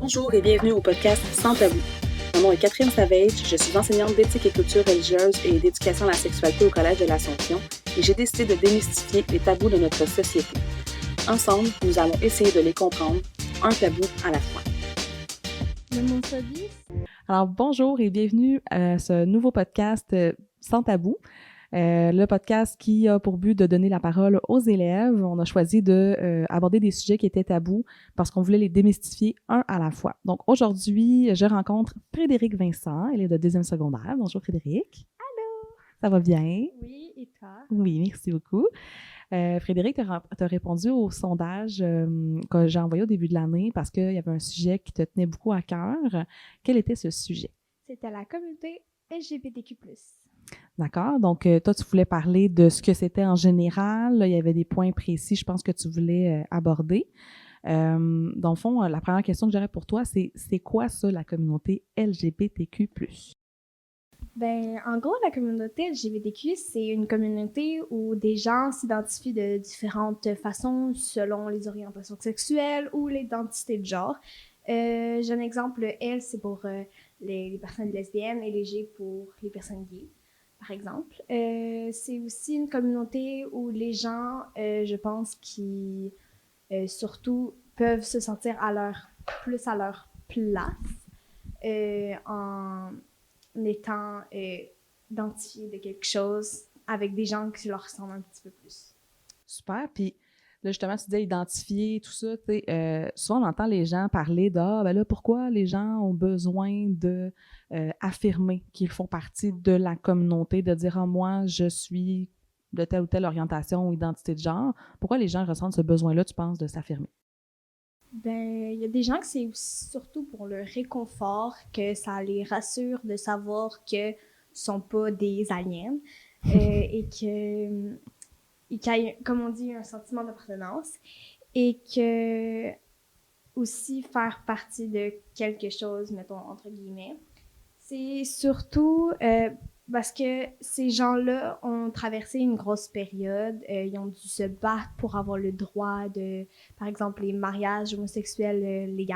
Bonjour et bienvenue au podcast Sans tabou. Mon nom est Catherine Savage, je suis enseignante d'éthique et culture religieuse et d'éducation à la sexualité au Collège de l'Assomption et j'ai décidé de démystifier les tabous de notre société. Ensemble, nous allons essayer de les comprendre, un tabou à la fois. Alors, bonjour et bienvenue à ce nouveau podcast Sans tabou. Le podcast qui a pour but de donner la parole aux élèves. On a choisi d'aborder des sujets qui étaient tabous parce qu'on voulait les démystifier un à la fois. Donc aujourd'hui, je rencontre Frédéric Vincent. Elle est de deuxième secondaire. Bonjour Frédéric. Allô. Ça va bien? Oui, et toi? Oui, merci beaucoup. Frédéric, tu as répondu au sondage que j'ai envoyé au début de l'année parce qu'il y avait un sujet qui te tenait beaucoup à cœur. Quel était ce sujet? C'était la communauté LGBTQ+. D'accord. Donc, toi, tu voulais parler de ce que c'était en général. Là, il y avait des points précis, je pense, que tu voulais aborder. Dans le fond, la première question que j'aurais pour toi, c'est quoi ça, la communauté LGBTQ+? Ben, en gros, la communauté LGBTQ, c'est une communauté où des gens s'identifient de différentes façons selon les orientations sexuelles ou l'identité de genre. J'ai un exemple, le L, c'est pour les personnes lesbiennes et les G pour les personnes gays, par exemple. C'est aussi une communauté où les gens, je pense, qui surtout peuvent se sentir plus à leur place en étant identifiés de quelque chose avec des gens qui leur ressemblent un petit peu plus. Super. Puis là, justement, tu disais identifier, tout ça. Souvent, on entend les gens parler de « Ah, ben là, pourquoi les gens ont besoin de affirmer qu'ils font partie de la communauté, de dire « Ah, moi, je suis de telle ou telle orientation ou identité de genre. » Pourquoi les gens ressentent ce besoin-là, tu penses, de s'affirmer? Ben, il y a des gens que c'est surtout pour le réconfort, que ça les rassure de savoir que sont pas des aliens et qu'il y a, comme on dit, un sentiment d'appartenance et que aussi faire partie de quelque chose, mettons, entre guillemets. C'est surtout parce que ces gens-là ont traversé une grosse période. Ils ont dû se battre pour avoir le droit de, par exemple, les mariages homosexuels légaux.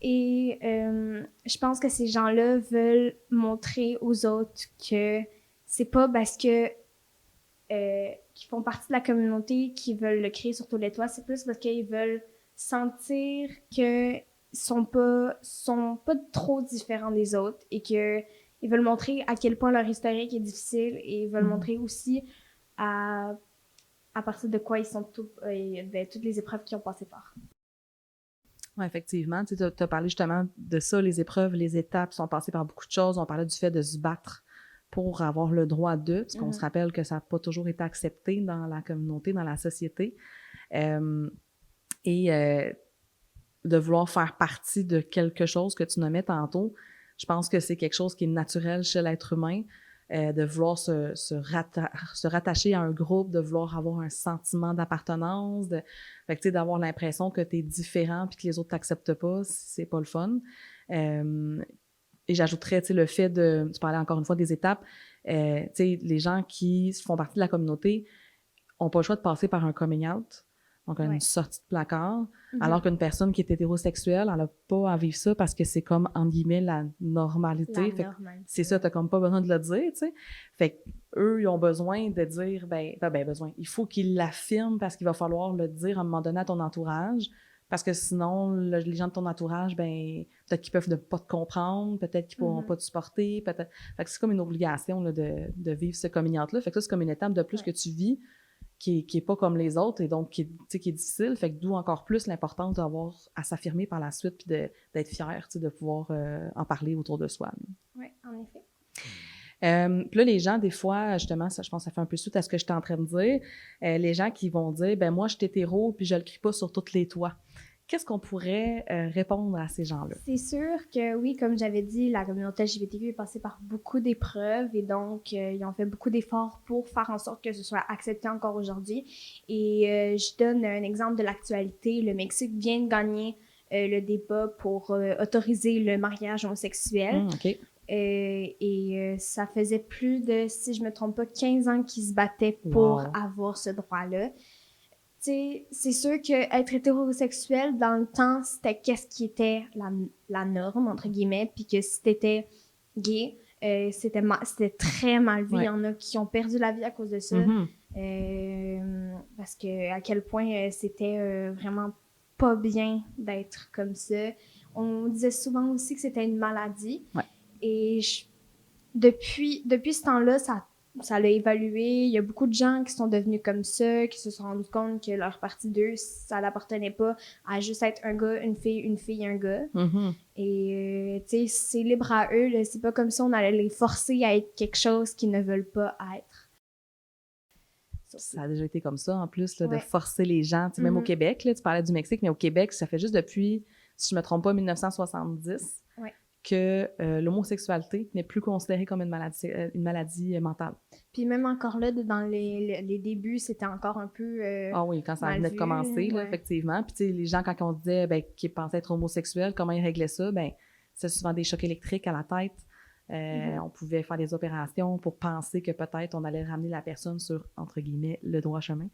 Et je pense que ces gens-là veulent montrer aux autres que c'est pas parce que qu'ils font partie de la communauté qu'ils veulent le créer sur tous les toits. C'est plus parce qu'ils veulent sentir que sont pas trop différents des autres et que ils veulent montrer à quel point leur historique est difficile et ils veulent montrer aussi à partir de quoi ils sont toutes les épreuves qu'ils ont passé par. Oui, effectivement. Tu as parlé justement de ça, les épreuves, les étapes sont passées par beaucoup de choses. On parlait du fait de se battre pour avoir le droit d'eux, parce qu'on se rappelle que ça n'a pas toujours été accepté dans la communauté, dans la société. De vouloir faire partie de quelque chose que tu nommais tantôt, je pense que c'est quelque chose qui est naturel chez l'être humain, de vouloir se rattacher à un groupe, de vouloir avoir un sentiment d'appartenance, d'avoir l'impression que tu es différent puis que les autres t'acceptent pas, c'est pas le fun. Et j'ajouterais, le fait tu parlais encore une fois des étapes, les gens qui font partie de la communauté n'ont pas le choix de passer par un coming out, donc une sortie de placard, alors qu'une personne qui est hétérosexuelle, elle n'a pas à vivre ça parce que c'est comme, entre guillemets, la normalité. C'est ça, t'as comme pas besoin de le dire, tu sais. Fait qu'eux, ils ont besoin de dire, il faut qu'ils l'affirment parce qu'il va falloir le dire à un moment donné à ton entourage, parce que sinon, les gens de ton entourage, peut-être qu'ils peuvent ne pas te comprendre, peut-être qu'ils ne pourront pas te supporter, peut-être. Fait que c'est comme une obligation là, de vivre ce coming out-là. Fait que ça, c'est comme une étape de plus que tu vis, qui est pas comme les autres et donc qui est difficile. Fait que d'où encore plus l'importance d'avoir à s'affirmer par la suite puis d'être fier, de pouvoir en parler autour de soi. Oui, en effet. Puis là, les gens, des fois, justement, ça, je pense que ça fait un peu suite à ce que j'étais en train de dire, les gens qui vont dire, moi, je suis hétéro puis je le crie pas sur toutes les toits. Qu'est-ce qu'on pourrait répondre à ces gens-là? C'est sûr que oui, comme j'avais dit, la communauté LGBTQ est passée par beaucoup d'épreuves et donc ils ont fait beaucoup d'efforts pour faire en sorte que ce soit accepté encore aujourd'hui. Et je donne un exemple de l'actualité. Le Mexique vient de gagner le débat pour autoriser le mariage homosexuel. OK. Ça faisait plus de, si je me trompe pas, 15 ans qu'ils se battaient pour avoir ce droit-là. sais, c'est sûr qu'être hétérosexuel, dans le temps, c'était qu'est-ce qui était la norme, entre guillemets, puis que si t'étais gay, c'était très mal vu. Il y en a qui ont perdu la vie à cause de ça. Parce que à quel point c'était vraiment pas bien d'être comme ça. On disait souvent aussi que c'était une maladie. Et depuis ce temps-là, ça l'a évalué. Il y a beaucoup de gens qui sont devenus comme ça, qui se sont rendus compte que leur partie d'eux, ça n'appartenait pas à juste être un gars, une fille, un gars. Et, tu sais, c'est libre à eux. Là. C'est pas comme si on allait les forcer à être quelque chose qu'ils ne veulent pas être. Ça a déjà été comme ça, en plus, là, de forcer les gens. Tu sais, même au Québec, là, tu parlais du Mexique, mais au Québec, ça fait juste depuis, si je ne me trompe pas, 1970, que l'homosexualité n'est plus considérée comme une maladie mentale. Puis même encore là, dans les débuts, c'était encore un peu ah oui, quand ça venait de commencer, là, effectivement. Puis tu sais, les gens, quand on disait qu'ils pensaient être homosexuels, comment ils réglaient ça? Ben, c'est souvent des chocs électriques à la tête. On pouvait faire des opérations pour penser que peut-être on allait ramener la personne sur, entre guillemets, le droit chemin.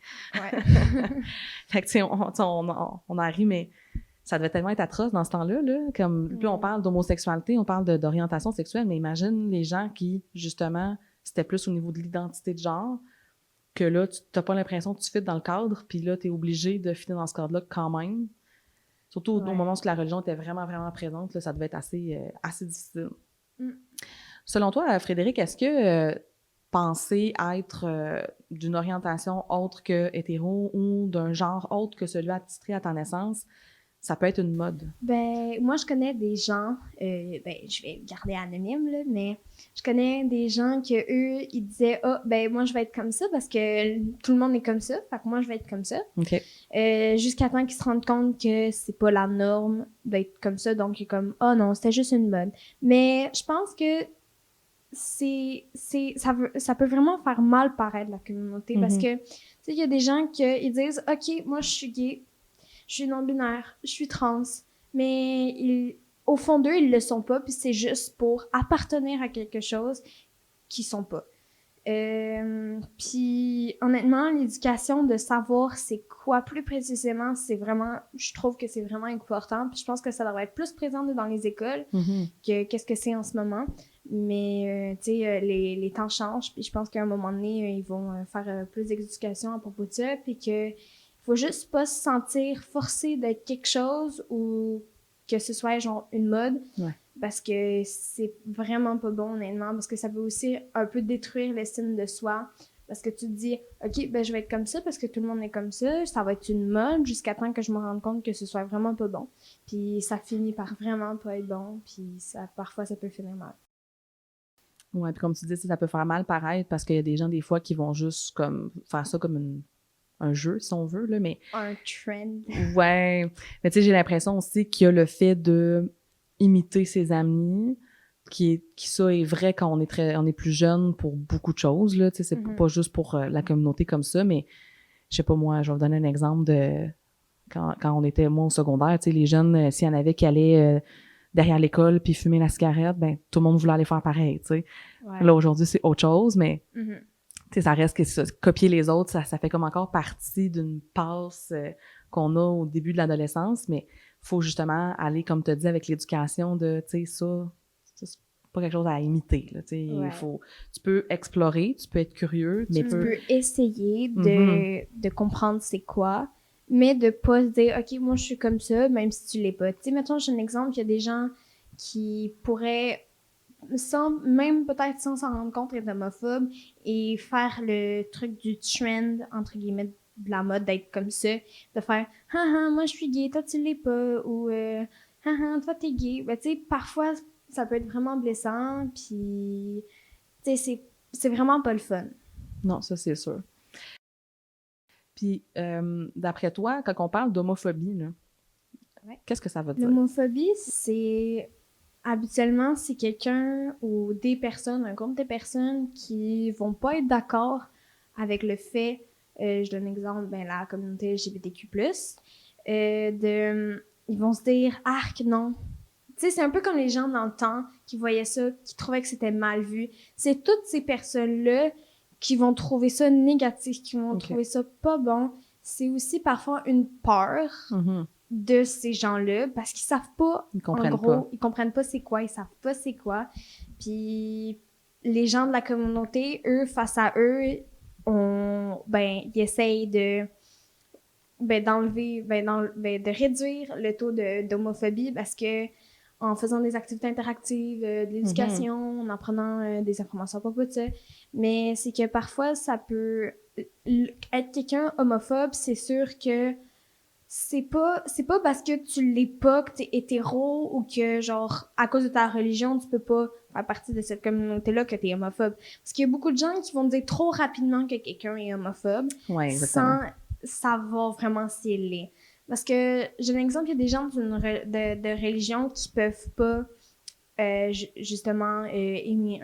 Fait que tu sais, on a ri, mais ça devait tellement être atroce dans ce temps-là, là. Comme, plus on parle d'homosexualité, on parle d'orientation sexuelle, mais imagine les gens qui, justement, c'était plus au niveau de l'identité de genre, que là, tu n'as pas l'impression que tu fites dans le cadre, puis là, tu es obligé de fitter dans ce cadre-là quand même. Surtout au moment où la religion était vraiment, vraiment présente, là, ça devait être assez difficile. Selon toi, Frédéric, est-ce que penser être d'une orientation autre que hétéro ou d'un genre autre que celui attitré à ta naissance, ça peut être une mode? Ben, moi, je connais des gens, je vais garder anonyme, là, mais je connais des gens que eux, ils disaient, moi, je vais être comme ça parce que tout le monde est comme ça, fait que moi, je vais être comme ça. Jusqu'à temps qu'ils se rendent compte que c'est pas la norme d'être comme ça, donc ils sont comme, non, c'était juste une mode. Mais je pense que ça peut vraiment faire mal paraître la communauté parce que, tu sais, il y a des gens qui disent, OK, moi, je suis gay, je suis non-binaire, je suis trans, mais au fond d'eux, ils le sont pas, puis c'est juste pour appartenir à quelque chose qu'ils sont pas. Puis honnêtement, l'éducation de savoir c'est quoi plus précisément, je trouve que c'est vraiment important, puis je pense que ça devrait être plus présent dans les écoles que qu'est-ce que c'est en ce moment. Mais, tu sais, les temps changent, puis je pense qu'à un moment donné, ils vont faire plus d'éducation à propos de ça, puis que faut juste pas se sentir forcé d'être quelque chose ou que ce soit genre une mode. Parce que c'est vraiment pas bon, honnêtement, parce que ça peut aussi un peu détruire l'estime de soi. Parce que tu te dis, OK, ben je vais être comme ça parce que tout le monde est comme ça va être une mode jusqu'à temps que je me rende compte que ce soit vraiment pas bon. Puis ça finit par vraiment pas être bon, puis parfois ça peut finir mal. Ouais, puis comme tu dis, ça peut faire mal paraître parce qu'il y a des gens des fois qui vont juste comme faire ça comme un jeu, si on veut, là, mais... Un trend. Ouais. Mais tu sais, j'ai l'impression aussi qu'il y a le fait de imiter ses amis, ça est vrai quand on est plus jeune pour beaucoup de choses, là, tu sais, c'est pas juste pour la communauté comme ça, mais je sais pas, moi, je vais vous donner un exemple de quand on était, moi, au secondaire, tu sais, les jeunes, s'il y en avait qui allaient derrière l'école puis fumer la cigarette, ben tout le monde voulait aller faire pareil, tu sais. Là, aujourd'hui, c'est autre chose, mais... Tu sais, ça reste que ça, copier les autres, ça fait comme encore partie d'une passe qu'on a au début de l'adolescence, mais faut justement aller, comme tu as dit, avec l'éducation de, tu sais, ça c'est pas quelque chose à imiter, là, tu sais, tu peux explorer, tu peux être curieux, mais tu peux essayer de comprendre c'est quoi, mais de pas se dire, OK, moi, je suis comme ça, même si tu l'es pas. Tu sais, mettons, j'ai un exemple, il y a des gens qui pourraient peut-être sans s'en rendre compte, être homophobe et faire le truc du trend, entre guillemets, de la mode d'être comme ça, de faire « moi je suis gay, toi tu l'es pas » ou « toi t'es gay ». Ben tu sais, parfois ça peut être vraiment blessant, puis tu sais, c'est vraiment pas le fun. Non, ça c'est sûr. Puis, d'après toi, quand on parle d'homophobie, là, qu'est-ce que ça veut dire? L'homophobie, habituellement, c'est quelqu'un ou des personnes, un groupe de personnes qui vont pas être d'accord avec le fait, je donne un exemple, la communauté LGBTQ+, ils vont se dire « Arc, non ». Tu sais, c'est un peu comme les gens dans le temps qui voyaient ça, qui trouvaient que c'était mal vu. C'est toutes ces personnes-là qui vont trouver ça négatif, qui vont trouver ça pas bon. c'est aussi parfois une peur de ces gens-là parce qu'ils savent pas, Ils comprennent en gros, pas. ils comprennent pas c'est quoi, ils savent pas c'est quoi. Puis les gens de la communauté, eux, face à eux, ils essayent de réduire le taux d'homophobie parce que en faisant des activités interactives, de l'éducation, en apprenant des informations à propos de ça. Mais c'est que parfois, ça peut... Être quelqu'un homophobe, c'est sûr que c'est pas parce que tu l'es pas, que t'es hétéro ou que, genre, à cause de ta religion, tu peux pas faire partie de cette communauté-là que t'es homophobe. Parce qu'il y a beaucoup de gens qui vont dire trop rapidement que quelqu'un est homophobe sans savoir vraiment s'il l'est. Parce que, j'ai un exemple, il y a des gens de religion qui peuvent pas, justement, aimer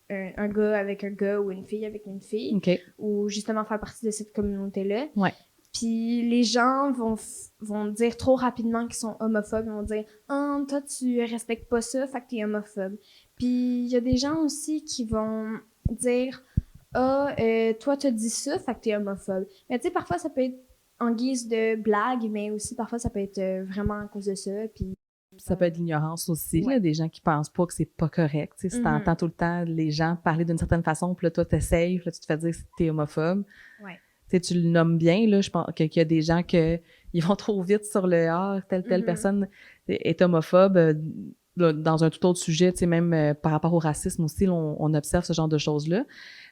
un gars avec un gars ou une fille avec une fille. Ou justement faire partie de cette communauté-là. Ouais. Puis les gens vont dire trop rapidement qu'ils sont homophobes. Ils vont dire « Ah, toi, tu respectes pas ça, fait que t'es homophobe. » Puis il y a des gens aussi qui vont dire « Ah, toi, t'as dit ça, fait que t'es homophobe. » Mais tu sais, parfois, ça peut être en guise de blague, mais aussi parfois, ça peut être vraiment à cause de ça. Puis ça peut être l'ignorance aussi, là, des gens qui pensent pas que c'est pas correct. Tu sais, si t'entends tout le temps les gens parler d'une certaine façon, puis là, toi, t'essayes, puis là, tu te fais dire que t'es homophobe. Ouais. Tu sais, tu le nommes bien, là, je pense qu'il y a des gens qui vont trop vite sur le « Ah, telle personne est homophobe », dans un tout autre sujet, tu sais, même par rapport au racisme aussi, là, on observe ce genre de choses-là.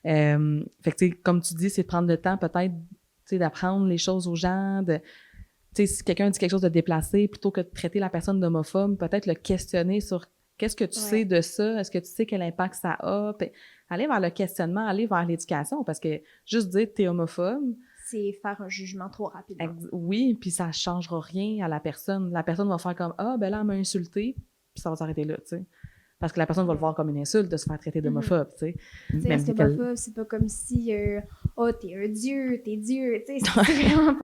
Fait que, tu sais, comme tu dis, c'est de prendre le temps, peut-être, tu sais, d'apprendre les choses aux gens, tu sais, si quelqu'un dit quelque chose de déplacé, plutôt que de traiter la personne d'homophobe, peut-être le questionner sur qu'est-ce que tu sais de ça, est-ce que tu sais quel impact ça a, puis aller vers le questionnement, aller vers l'éducation, parce que juste dire t'es homophobe, c'est faire un jugement trop rapidement. Oui, puis ça changera rien à la personne. La personne va faire comme ah ben là elle m'a insulté, puis ça va s'arrêter là, tu sais. Parce que la personne va le voir comme une insulte de se faire traiter d'homophobe, tu sais. Parce que homophobe, c'est pas comme si oh t'es un dieu, tu sais, c'est vraiment pas.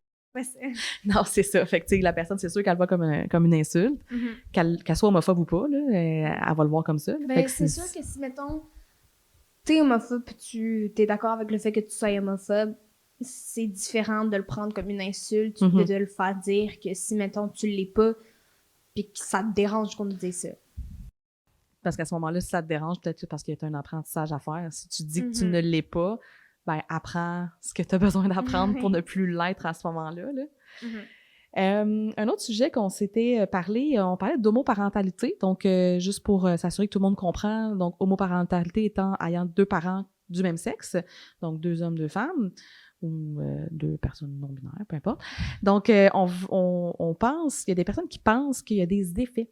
Non, c'est ça. Fait que, tu sais, la personne, c'est sûr qu'elle le voit comme une insulte. Qu'elle soit homophobe ou pas, là, elle va le voir comme ça. Ben, c'est sûr que si, mettons, t'es homophobe puis tu t'es d'accord avec le fait que tu sois homophobe, c'est différent de le prendre comme une insulte, de le faire dire que si, mettons, tu l'es pas puis que ça te dérange qu'on te dise ça. Parce qu'à ce moment-là, si ça te dérange, peut-être que parce qu'il y a un apprentissage à faire. Si tu dis que tu ne l'es pas, ben apprends ce que tu as besoin d'apprendre pour ne plus l'être à ce moment-là. Là. Un autre sujet qu'on s'était parlé, on parlait d'homoparentalité, donc juste pour s'assurer que tout le monde comprend, donc homoparentalité ayant 2 parents du même sexe, donc 2 hommes, 2 femmes, ou 2 personnes non-binaires, peu importe. Donc, on pense, il y a des personnes qui pensent qu'il y a des effets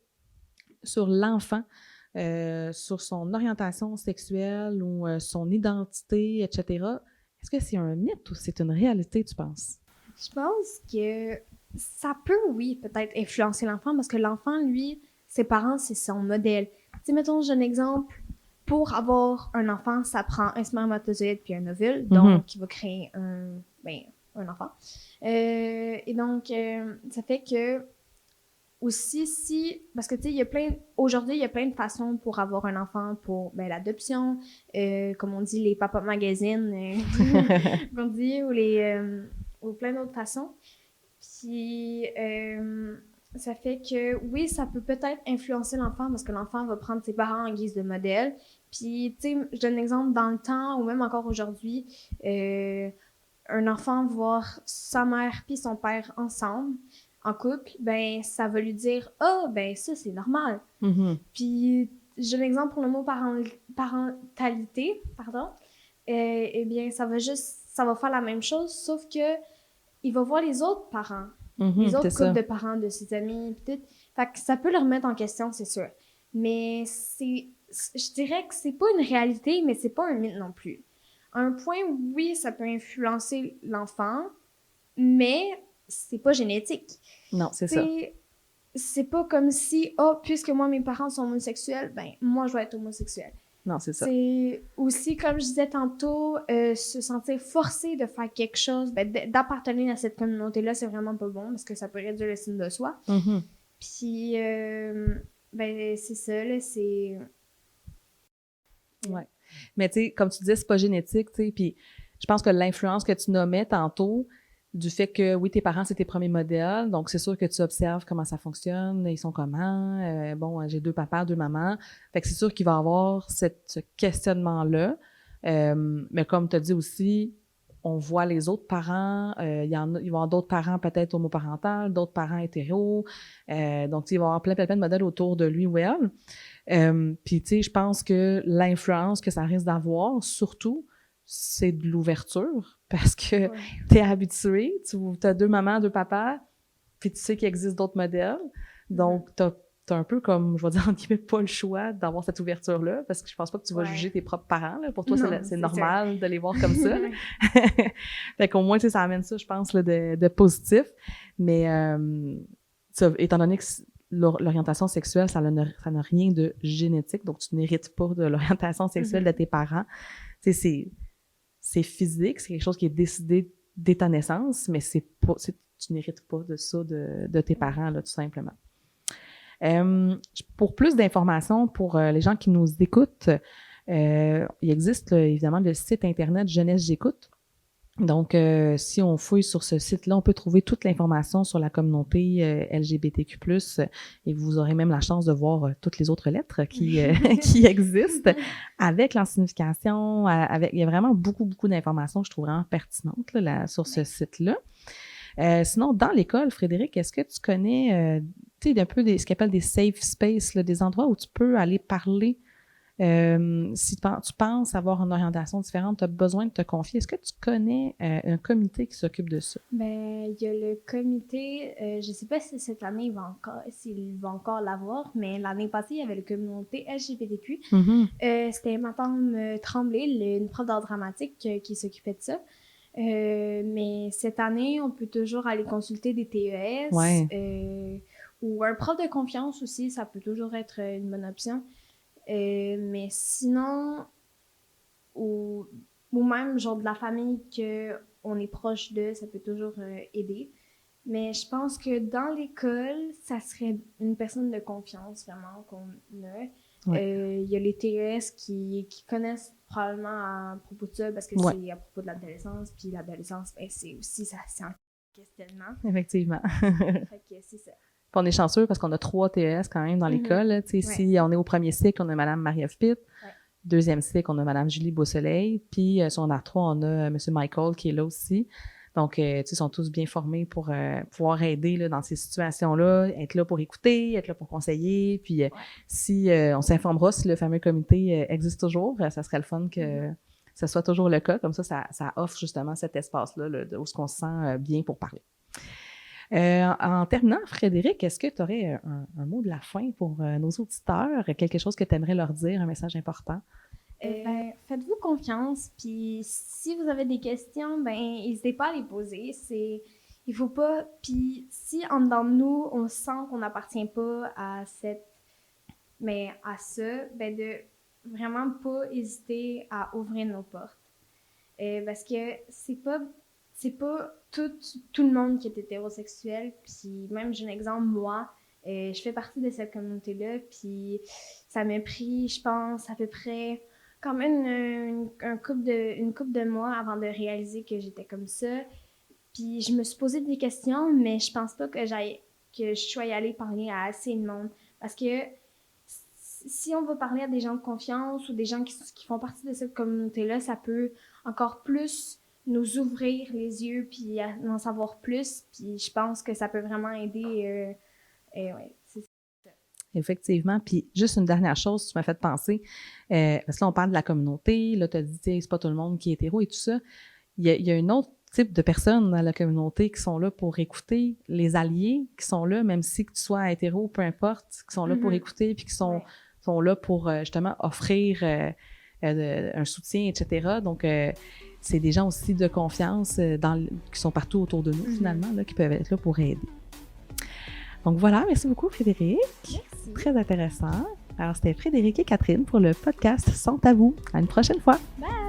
sur l'enfant, sur son orientation sexuelle ou son identité, etc. Est-ce que c'est un mythe ou c'est une réalité, tu penses? Je pense que ça peut, oui, peut-être influencer l'enfant parce que l'enfant, lui, ses parents, c'est son modèle. Tu sais, mettons, j'ai un exemple. Pour avoir un enfant, ça prend un spermatozoïde puis un ovule, donc qui va créer un enfant. Et donc, ça fait que aussi, parce que tu sais, aujourd'hui, il y a plein de façons pour avoir un enfant, pour l'adoption, comme on dit, les papa magazines, qu'on dit, ou plein d'autres façons. Puis, ça fait que, oui, ça peut peut-être influencer l'enfant parce que l'enfant va prendre ses parents en guise de modèle. Puis, tu sais, je donne un exemple, dans le temps, ou même encore aujourd'hui, un enfant voir sa mère puis son père ensemble, en couple, ben ça va lui dire « Ah, ben ça, c'est normal. » Puis, j'ai l'exemple pour le mot parentalité, eh bien, ça va faire la même chose, sauf que il va voir les autres parents, les autres couples de parents de ses amis, peut-être. Fait que ça peut le remettre en question, c'est sûr. Mais je dirais que c'est pas une réalité, mais c'est pas un mythe non plus. À un point, oui, ça peut influencer l'enfant, mais c'est pas génétique. Non, c'est ça. C'est pas comme si, puisque moi, mes parents sont homosexuels, ben, moi, je vais être homosexuel. Non, c'est ça. C'est aussi, comme je disais tantôt, se sentir forcé de faire quelque chose, d'appartenir à cette communauté-là, c'est vraiment pas bon parce que ça peut réduire l'estime de soi. Puis, c'est ça, là, c'est... Ouais. Mais tu sais, comme tu disais, c'est pas génétique, tu sais, puis je pense que l'influence que tu nommais tantôt, du fait que, oui, tes parents, c'est tes premiers modèles, donc c'est sûr que tu observes comment ça fonctionne, ils sont comment, bon, j'ai 2 papas, 2 mamans, fait que c'est sûr qu'il va y avoir ce questionnement-là, mais comme tu as dit aussi, on voit les autres parents, il va y avoir d'autres parents peut-être homoparentales, d'autres parents hétéros, donc il va y avoir plein de modèles autour de lui ou elle. Puis tu sais, je pense que l'influence que ça risque d'avoir, surtout, c'est de l'ouverture, parce que t'es habitué, tu as 2 mamans, 2 papas, puis tu sais qu'il existe d'autres modèles, donc t'as un peu comme, je vais dire, entre guillemets, pas le choix d'avoir cette ouverture-là, parce que je pense pas que tu vas juger tes propres parents, là. Pour toi, c'est normal de les voir comme ça. Fait qu'au moins, tu sais, ça amène ça, je pense, là, de positif. Mais, étant donné que l'orientation sexuelle, ça n'a rien de génétique, donc tu n'hérites pas de l'orientation sexuelle de tes parents. Tu sais, c'est physique, c'est quelque chose qui est décidé dès ta naissance, mais tu n'hérites pas de ça de tes parents, là, tout simplement. Pour plus d'informations, pour les gens qui nous écoutent, il existe évidemment le site internet Jeunesse J'écoute. Donc, si on fouille sur ce site-là, on peut trouver toute l'information sur la communauté LGBTQ+, et vous aurez même la chance de voir toutes les autres lettres qui existent avec leur signification. Il y a vraiment beaucoup d'informations que je trouve vraiment pertinentes là, sur ce site-là. Sinon, dans l'école, Frédéric, est-ce que tu connais un peu ce qu'on appelle des safe spaces, là, des endroits où tu peux aller parler si tu penses avoir une orientation différente, tu as besoin de te confier. Est-ce que tu connais un comité qui s'occupe de ça? Ben, il y a le comité, je ne sais pas si cette année s'il va encore l'avoir, mais l'année passée, il y avait le communauté LGBTQ. C'était Madame Tremblay, une prof d'art dramatique qui s'occupait de ça. Mais cette année, on peut toujours aller consulter des TES ou un prof de confiance aussi, ça peut toujours être une bonne option. Mais sinon, ou même genre de la famille qu'on est proche de, ça peut toujours aider. Mais je pense que dans l'école, ça serait une personne de confiance vraiment qu'on a. Il y a les TES qui connaissent probablement à propos de ça parce que c'est à propos de l'adolescence. Puis l'adolescence, ben, c'est un questionnement. Effectivement. Fait que c'est ça. Puis on est chanceux parce qu'on a 3 TES quand même dans l'école. Si on est au premier cycle, on a Mme Marie-Ève Pitt. Deuxième cycle, on a Mme Julie Beausoleil. Puis si on a 3, on a M. Michael qui est là aussi. Donc, ils sont tous bien formés pour pouvoir aider là, dans ces situations-là, être là pour écouter, être là pour conseiller. Puis si on s'informera si le fameux comité existe toujours, ça serait le fun que ce soit toujours le cas. Comme ça offre justement cet espace-là là, où on se sent bien pour parler. En terminant, Frédéric, est-ce que tu aurais un mot de la fin pour nos auditeurs, quelque chose que tu aimerais leur dire, un message important? Faites-vous confiance, puis si vous avez des questions, ben n'hésitez pas à les poser. Il faut pas, puis si en dedans de nous, on sent qu'on n'appartient pas à ça, ben de vraiment pas hésiter à ouvrir nos portes. Parce que c'est pas tout le monde qui est hétérosexuel, puis même j'ai un exemple, moi, je fais partie de cette communauté-là, puis ça m'a pris, je pense, à peu près quand même une couple de mois avant de réaliser que j'étais comme ça. Puis je me suis posé des questions, mais je pense pas que je sois allée parler à assez de monde. Parce que si on va parler à des gens de confiance ou des gens qui font partie de cette communauté-là, ça peut encore plus nous ouvrir les yeux puis en savoir plus. Puis je pense que ça peut vraiment aider. C'est ça. Effectivement. Puis juste une dernière chose, tu m'as fait penser, parce que là, on parle de la communauté, là, tu as dit, c'est pas tout le monde qui est hétéro et tout ça. Il y a un autre type de personnes dans la communauté qui sont là pour écouter, les alliés qui sont là, même si que tu sois hétéro, peu importe, qui sont là pour écouter puis qui sont là pour justement offrir un soutien, etc. Donc, c'est des gens aussi de confiance qui sont partout autour de nous, finalement, là, qui peuvent être là pour aider. Donc voilà, merci beaucoup Frédéric. Merci. Très intéressant. Alors c'était Frédéric et Catherine pour le podcast Sans Tabou. À une prochaine fois. Bye!